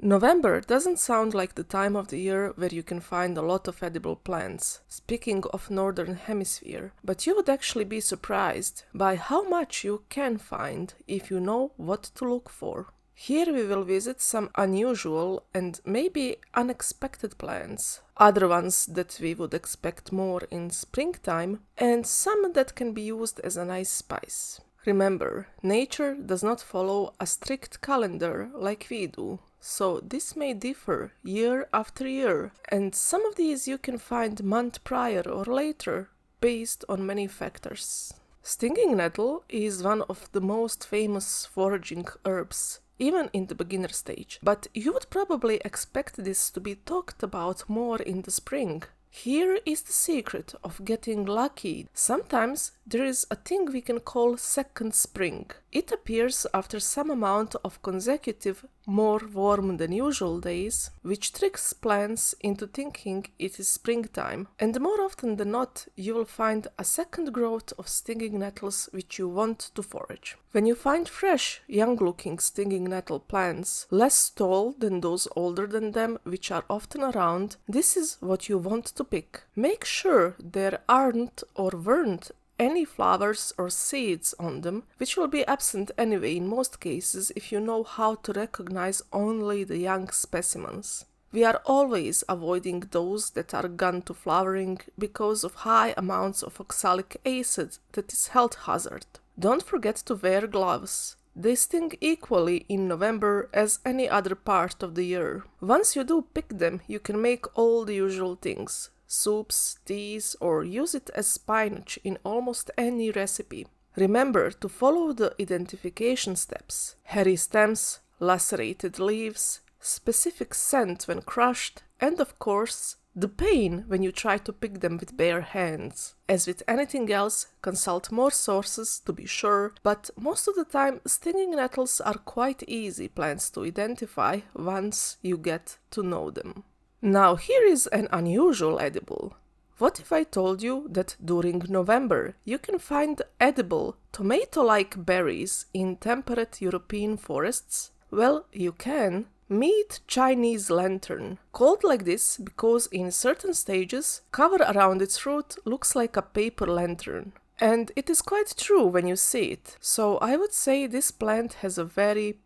November doesn't sound like the time of the year where you can find a lot of edible plants, speaking of Northern Hemisphere, but you would actually be surprised by how much you can find if you know what to look for. Here we will visit some unusual and maybe unexpected plants, other ones that we would expect more in springtime, and some that can be used as a nice spice. Remember, nature does not follow a strict calendar like we do, so this may differ year after year, and some of these you can find month prior or later, based on many factors. Stinging nettle is one of the most famous foraging herbs, even in the beginner stage, but you would probably expect this to be talked about more in the spring. Here is the secret of getting lucky. Sometimes there is a thing we can call second spring. It appears after some amount of consecutive, more warm than usual days, which tricks plants into thinking it is springtime. And more often than not, you will find a second growth of stinging nettles which you want to forage. When you find fresh, young-looking stinging nettle plants, less tall than those older than them, which are often around, this is what you want to pick. Make sure there aren't or weren't any flowers or seeds on them, which will be absent anyway in most cases if you know how to recognize only the young specimens. We are always avoiding those that are gone to flowering because of high amounts of oxalic acid that is health hazard. Don't forget to wear gloves. They sting equally in November as any other part of the year. Once you do pick them, you can make all the usual things. Soups, teas, or use it as spinach in almost any recipe. Remember to follow the identification steps: hairy stems, lacerated leaves, specific scent when crushed, and of course, the pain when you try to pick them with bare hands. As with anything else, consult more sources to be sure, but most of the time stinging nettles are quite easy plants to identify once you get to know them. Now here is an unusual edible. What if I told you that during November you can find edible tomato-like berries in temperate European forests? Well, you can. Meet Chinese lantern, called like this because in certain stages, cover around its fruit looks like a paper lantern. And it is quite true when you see it, so I would say this plant has a very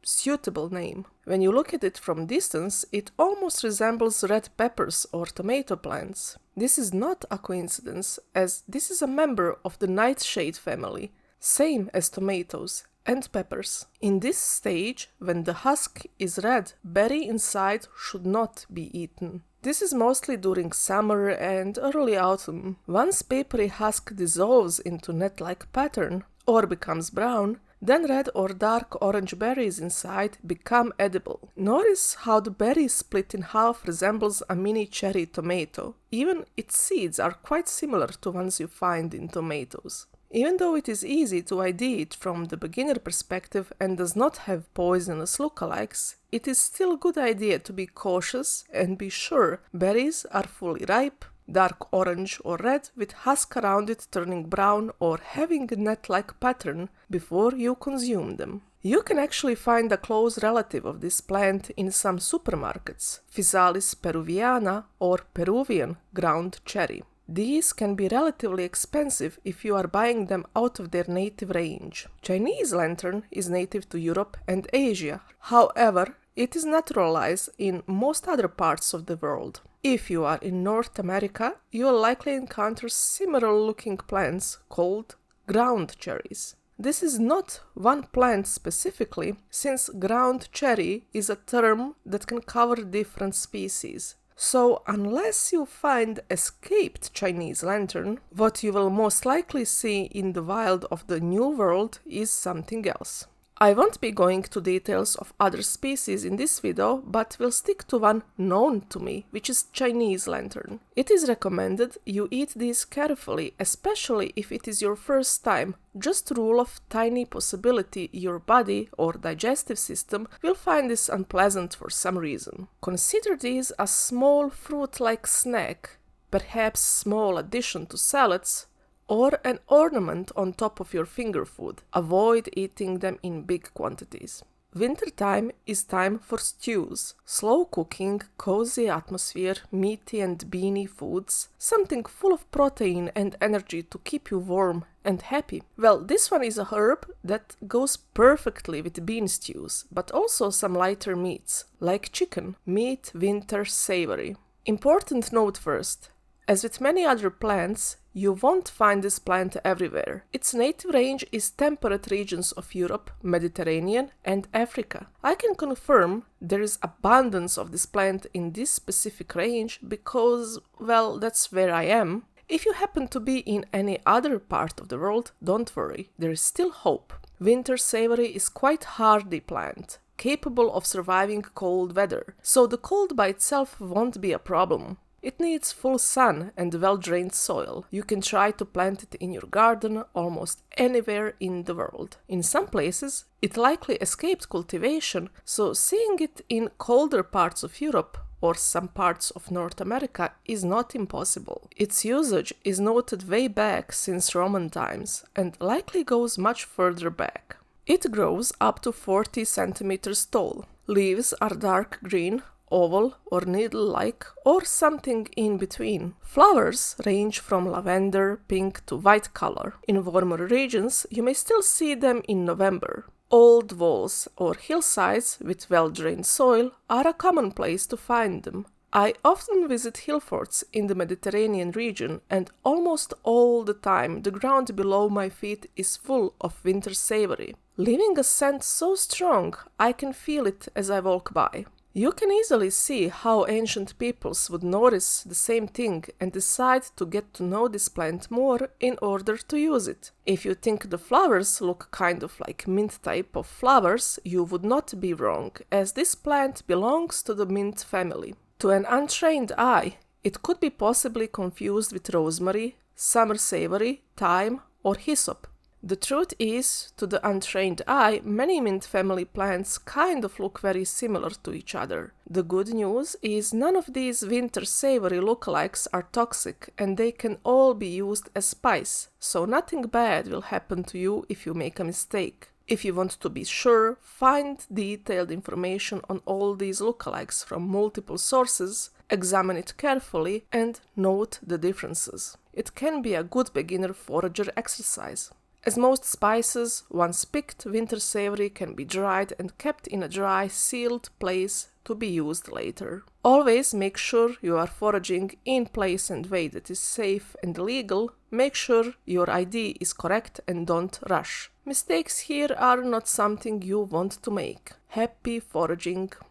suitable name. When you look at it from distance, it almost resembles red peppers or tomato plants. This is not a coincidence, as this is a member of the nightshade family, same as tomatoes and peppers. In this stage, when the husk is red, berry inside should not be eaten. This is mostly during summer and early autumn. Once papery husk dissolves into net-like pattern or becomes brown, then red or dark orange berries inside become edible. Notice how the berry split in half resembles a mini cherry tomato. Even its seeds are quite similar to ones you find in tomatoes. Even though it is easy to ID it from the beginner perspective and does not have poisonous lookalikes, it is still a good idea to be cautious and be sure berries are fully ripe, dark orange or red with husk around it turning brown or having a net-like pattern before you consume them. You can actually find a close relative of this plant in some supermarkets, Physalis peruviana or Peruvian ground cherry. These can be relatively expensive if you are buying them out of their native range. Chinese lantern is native to Europe and Asia. However, it is naturalized in most other parts of the world. If you are in North America, you will likely encounter similar looking plants called ground cherries. This is not one plant specifically, since ground cherry is a term that can cover different species. So unless you find escaped Chinese lantern, what you will most likely see in the wild of the New World is something else. I won't be going to details of other species in this video, but will stick to one known to me, which is Chinese lantern. It is recommended you eat these carefully, especially if it is your first time. Just rule of tiny possibility your body or digestive system will find this unpleasant for some reason. Consider these a small fruit-like snack, perhaps small addition to salads, or an ornament on top of your finger food. Avoid eating them in big quantities. Wintertime is time for stews, slow cooking, cozy atmosphere, meaty and beany foods, something full of protein and energy to keep you warm and happy. Well, this one is a herb that goes perfectly with bean stews, but also some lighter meats, like chicken, meat, winter, savory. Important note first. As with many other plants, you won't find this plant everywhere. Its native range is temperate regions of Europe, Mediterranean, and Africa. I can confirm there is abundance of this plant in this specific range because, well, that's where I am. If you happen to be in any other part of the world, don't worry, there is still hope. Winter savory is quite hardy plant, capable of surviving cold weather, so the cold by itself won't be a problem. It needs full sun and well-drained soil. You can try to plant it in your garden almost anywhere in the world. In some places, it likely escaped cultivation, so seeing it in colder parts of Europe or some parts of North America is not impossible. Its usage is noted way back since Roman times and likely goes much further back. It grows up to 40 centimeters tall. Leaves are dark green, oval or needle-like, or something in between. Flowers range from lavender, pink to white color. In warmer regions, you may still see them in November. Old walls or hillsides with well-drained soil are a common place to find them. I often visit hill forts in the Mediterranean region, and almost all the time the ground below my feet is full of winter savory, leaving a scent so strong I can feel it as I walk by. You can easily see how ancient peoples would notice the same thing and decide to get to know this plant more in order to use it. If you think the flowers look kind of like mint type of flowers, you would not be wrong, as this plant belongs to the mint family. To an untrained eye, it could be possibly confused with rosemary, summer savory, thyme, or hyssop. The truth is, to the untrained eye, many mint family plants kind of look very similar to each other. The good news is none of these winter savory lookalikes are toxic and they can all be used as spice, so nothing bad will happen to you if you make a mistake. If you want to be sure, find detailed information on all these lookalikes from multiple sources, examine it carefully, and note the differences. It can be a good beginner forager exercise. As most spices, once picked, winter savory can be dried and kept in a dry, sealed place to be used later. Always make sure you are foraging in place and way that is safe and legal. Make sure your ID is correct and don't rush. Mistakes here are not something you want to make. Happy foraging!